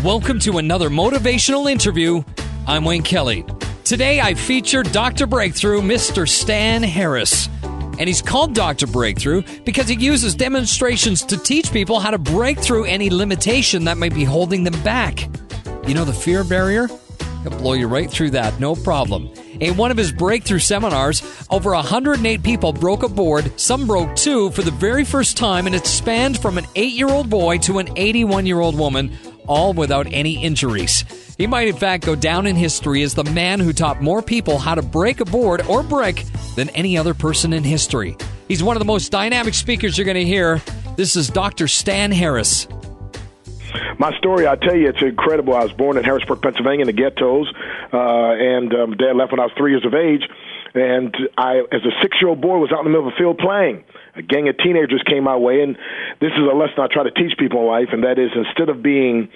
Welcome to another motivational interview. I'm Wayne Kelly. Today I feature Dr. Breakthrough, Mr. Stan Harris. And he's called Dr. Breakthrough because he uses demonstrations to teach people how to break through any limitation that might be holding them back. You know the fear barrier? He'll blow you right through that, no problem. In one of his breakthrough seminars, over 108 people broke a board, some broke two for the very first time, and it spanned from an 8-year-old boy to an 81-year-old woman, all without any injuries. He might in fact go down in history as the man who taught more people how to break a board or brick than any other person in history. He's one of the most dynamic speakers you're going to hear. This is Dr. Stan Harris. My story, I tell you, it's incredible. I was born in Harrisburg, Pennsylvania, in the ghettos, and Dad left when I was 3 years of age. And I, as a 6-year-old boy, was out in the middle of the field playing. A gang of teenagers came my way, and this is a lesson I try to teach people in life, and that is instead of being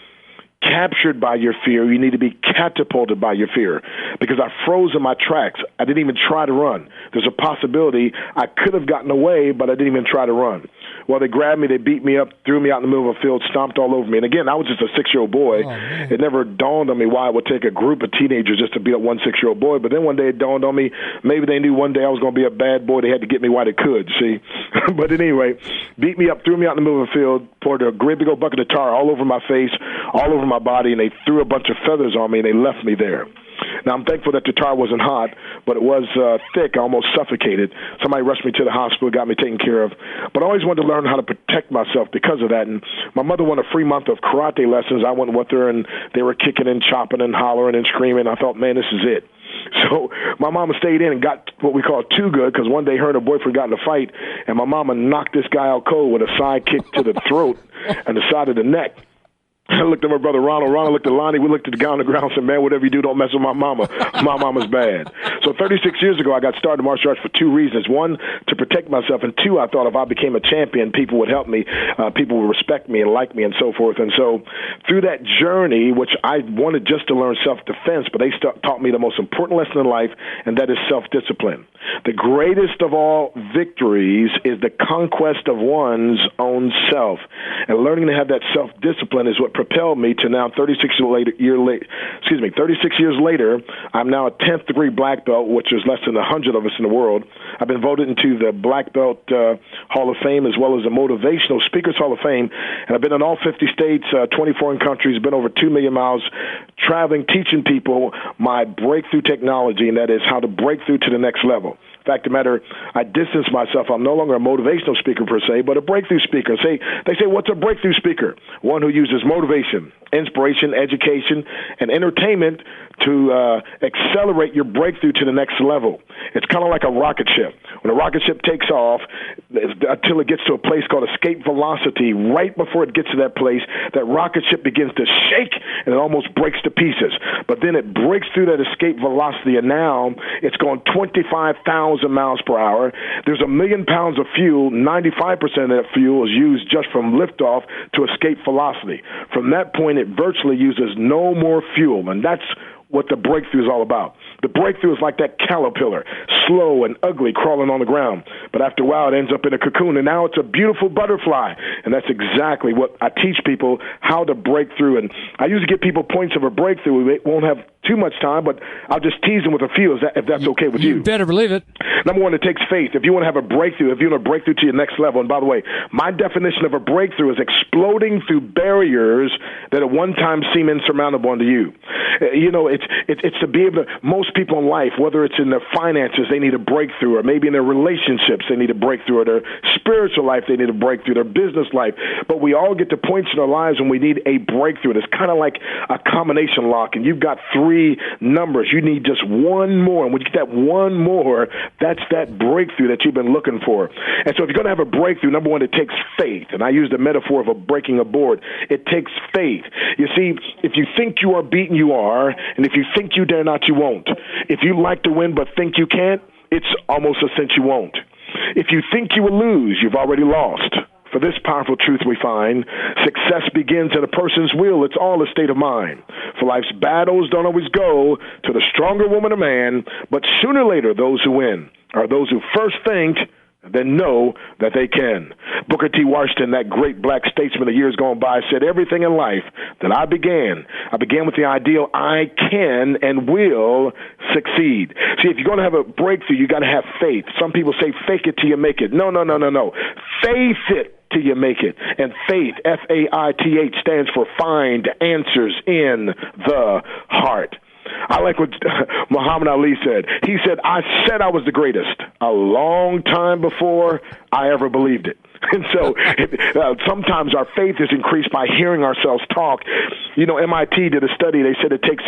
captured by your fear, you need to be catapulted by your fear. Because I froze in my tracks. I didn't even try to run. There's a possibility I could have gotten away, but I didn't even try to run. Well, they grabbed me, they beat me up, threw me out in the middle of a field, stomped all over me. And again, I was just a 6-year-old boy. It never dawned on me why it would take a group of teenagers just to beat up one 6-year-old boy. But then one day it dawned on me, maybe they knew one day I was going to be a bad boy. They had to get me while they could, see. But anyway, beat me up, threw me out in the middle of the field, poured a great big old bucket of tar all over my face, all over my body, and they threw a bunch of feathers on me, and they left me there. Now, I'm thankful that the tar wasn't hot, but it was thick. I almost suffocated. Somebody rushed me to the hospital, got me taken care of. But I always wanted to learn how to protect myself because of that. And my mother wanted a free month of karate lessons. I went with her, and they were kicking and chopping and hollering and screaming. I thought, man, this is it. So my mama stayed in and got what we call too good because one day her and her boyfriend got in a fight, and my mama knocked this guy out cold with a side kick to the throat and the side of the neck. I looked at my brother Ronald. Ronald looked at Lonnie. We looked at the guy on the ground and said, man, whatever you do, don't mess with my mama. My mama's bad. So 36 years ago, I got started in martial arts for two reasons. One, to protect myself. And two, I thought if I became a champion, people would help me. People would respect me and like me and so forth. And so through that journey, which I wanted just to learn self-defense, but they taught me the most important lesson in life, and that is self-discipline. The greatest of all victories is the conquest of one's own self. And learning to have that self-discipline is what propelled me to now 36 years later, I'm now a 10th degree black belt, which is less than 100 of us in the world. I've been voted into the Black Belt Hall of Fame as well as the Motivational Speakers Hall of Fame. And I've been in all 50 states, 20 foreign countries, been over 2 million miles traveling, teaching people my breakthrough technology, and that is how to break through to the next level. Fact of the matter, I distance myself. I'm no longer a motivational speaker per se, but a breakthrough speaker. They say, what's a breakthrough speaker? One who uses motivation, inspiration, education, and entertainment to accelerate your breakthrough to the next level. It's kind of like a rocket ship. When a rocket ship takes off, until it gets to a place called escape velocity, right before it gets to that place, that rocket ship begins to shake and it almost breaks to pieces. But then it breaks through that escape velocity, and now it's going 25,000 miles per hour. There's 1 million pounds of fuel. 95% of that fuel is used just from liftoff to escape velocity. From that point, it virtually uses no more fuel, and that's what the breakthrough is all about. The breakthrough is like that caterpillar, slow and ugly, crawling on the ground. But after a while, it ends up in a cocoon, and now it's a beautiful butterfly. And that's exactly what I teach people, how to break through. And I usually give people points of a breakthrough. We won't have too much time, but I'll just tease them with a few, if that's okay with you. You better believe it. Number one, it takes faith. If you want to have a breakthrough, if you want to break through to your next level, and by the way, my definition of a breakthrough is exploding through barriers that at one time seem insurmountable unto you. It's to be able to, most people in life, whether it's in their finances, they need a breakthrough, or maybe in their relationships, they need a breakthrough, or their spiritual life, they need a breakthrough, their business life. But we all get to points in our lives when we need a breakthrough. It's kind of like a combination lock, and you've got 3 numbers. You need just one more. And when you get that one more, that's that breakthrough that you've been looking for. And so if you're going to have a breakthrough, number one, it takes faith. And I use the metaphor of breaking a board. It takes faith. You see, if you think you are beaten, you are. And if you think you dare not, you won't. If you like to win but think you can't, it's almost a cinch you won't. If you think you will lose, you've already lost. For this powerful truth we find, success begins in a person's will. It's all a state of mind. For life's battles don't always go to the stronger woman or man, but sooner or later those who win are those who first think, then know that they can. Booker T. Washington, that great black statesman of years gone by, said everything in life that I began with the ideal I can and will succeed. See, if you're going to have a breakthrough, you got to have faith. Some people say fake it till you make it. No. Faith it till you make it. And faith, F-A-I-T-H, stands for find answers in the heart. I like what Muhammad Ali said. He said, I said I was the greatest a long time before I ever believed it. And so sometimes our faith is increased by hearing ourselves talk. You know, MIT did a study. They said it takes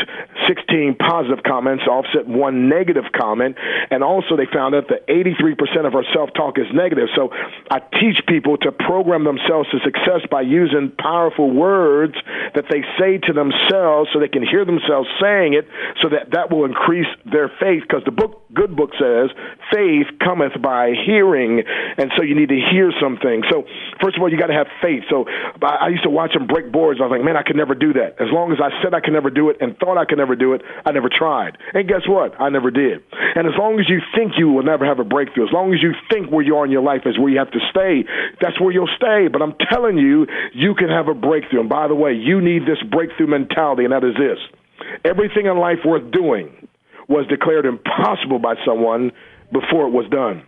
16 positive comments to offset one negative comment. And also they found out that 83% of our self-talk is negative. So I teach people to program themselves to success by using powerful words that they say to themselves so they can hear themselves saying it, so that will increase their faith, because the good book says faith cometh by hearing. And so you need to hear something. So first of all, you got to have faith. So I used to watch them break boards. I was like, man, I could never do that. As long as I said I could never do it and thought I could never do it, I never tried. And guess what? I never did. And as long as you think you will never have a breakthrough, as long as you think where you are in your life is where you have to stay, that's where you'll stay. But I'm telling you, you can have a breakthrough. And by the way, you need this breakthrough mentality, and that is this. Everything in life worth doing was declared impossible by someone before it was done.